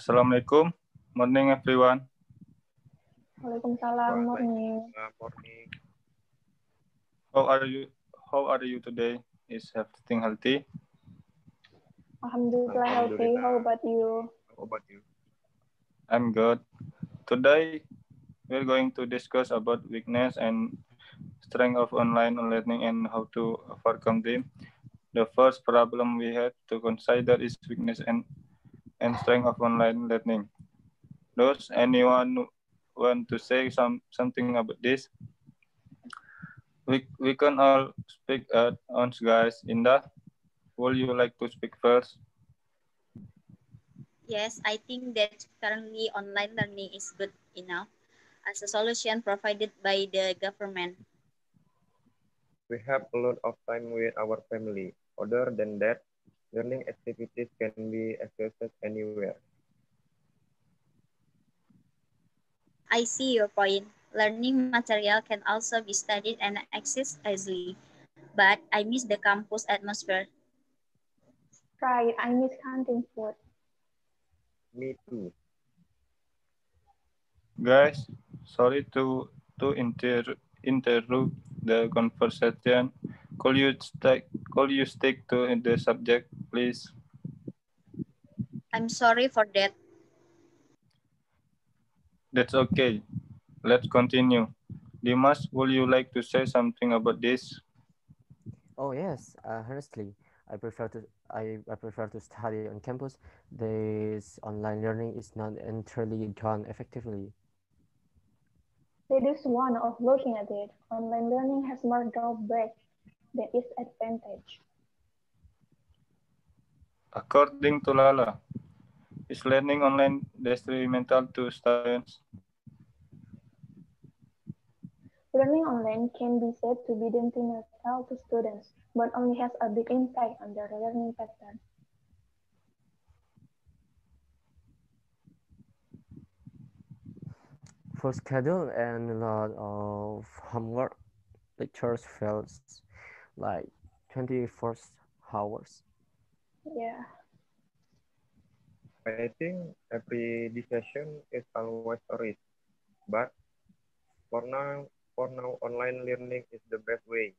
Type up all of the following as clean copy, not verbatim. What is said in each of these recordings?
Assalamualaikum. Morning, everyone. Waalaikumsalam, morning. Morning. How are you? How are you today? Is everything healthy? Alhamdulillah healthy. How about you? How about you? I'm good. Today, we're going to discuss about weakness and strength of online learning and how to overcome them. The first problem we have to consider is weakness and strength of online learning. Does anyone want to say something about this? We can all speak at once, guys. Indah, would you like to speak first? Yes, I think that currently online learning is good enough as a solution provided by the government. We have a lot of time with our family. Other than that, learning activities can be accessed anywhere. I see your point. Learning material can also be studied and accessed easily, but I miss the campus atmosphere. Right, I miss canteen food. Me too. Guys, sorry to interrupt the conversation. Could you stick to the subject, please? I'm sorry for that. That's okay. Let's continue. Dimas, would you like to say something about this? Oh yes, honestly, I prefer to study on campus. This online learning is not entirely done effectively. That is one of looking at it. Online learning has more drawbacks than its advantage. According to Lala, is learning online detrimental to students? Learning online can be said to be detrimental to students, but only has a big impact on their learning pattern. For schedule and a lot of homework, lectures feels like 24 hours. Yeah. I think every decision is always a risk, but for now, online learning is the best way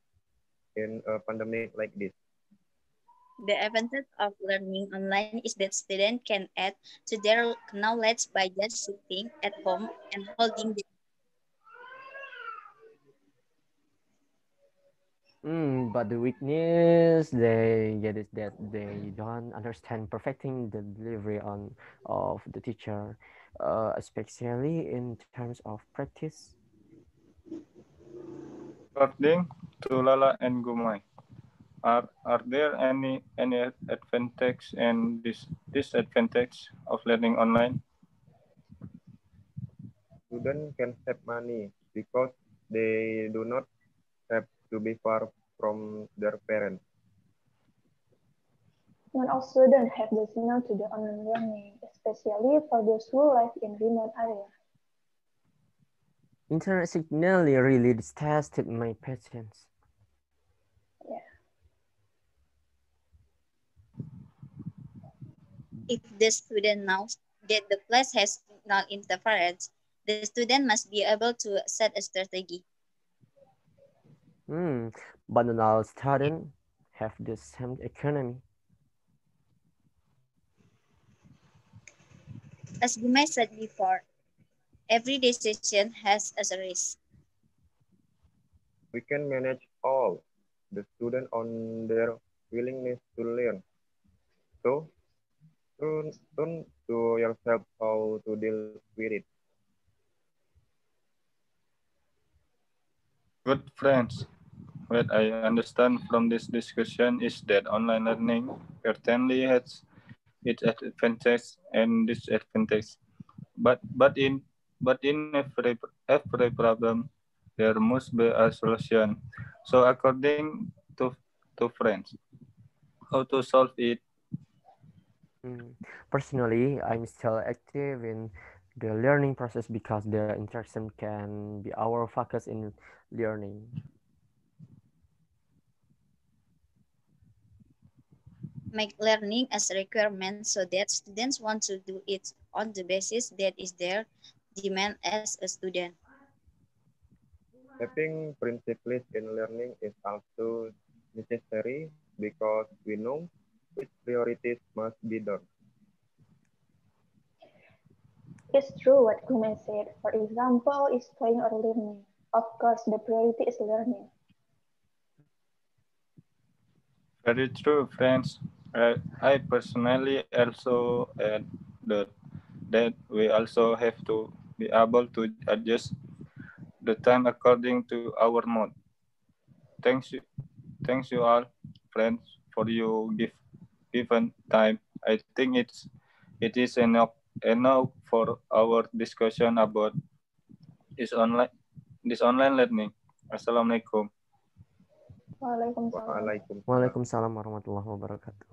in a pandemic like this. The advantage of learning online is that students can add to their knowledge by just sitting at home and holding the But the weakness they get is that they don't understand perfecting the delivery of the teacher, especially in terms of practice. According to Lala and Gumai, are there any advantage and disadvantage of learning online? Students can save money because they do not have to be far from their parents. Not all students have the signal to do online learning, especially for those who live in remote areas. Internet signal really tested my patience. Yeah. If the student knows that the class has signal interference, the student must be able to set a strategy. But not all students have the same economy. As Gumai said before, every decision has a risk. We can manage all the students on their willingness to learn. So, turn to yourself how to deal with it. Good friends. What I understand from this discussion is that online learning certainly has its advantages and disadvantages. But in every problem there must be a solution. So according to friends, how to solve it? Personally, I'm still active in the learning process because the interaction can be our focus in learning. make learning as a requirement so that students want to do it on the basis that is their demand as a student. Having principles in learning is also necessary because we know which priorities must be done. It's true what Kume said. For example, is playing or learning. Of course, the priority is learning. Very true, friends. I personally also add that we also have to be able to adjust the time according to our mood. Thanks you all, friends, for you given time. I think it is enough for our discussion about this online this online learning. Assalamualaikum. Waalaikumsalam. Waalaikumsalam. Waalaikumsalam warahmatullahi wabarakatuh.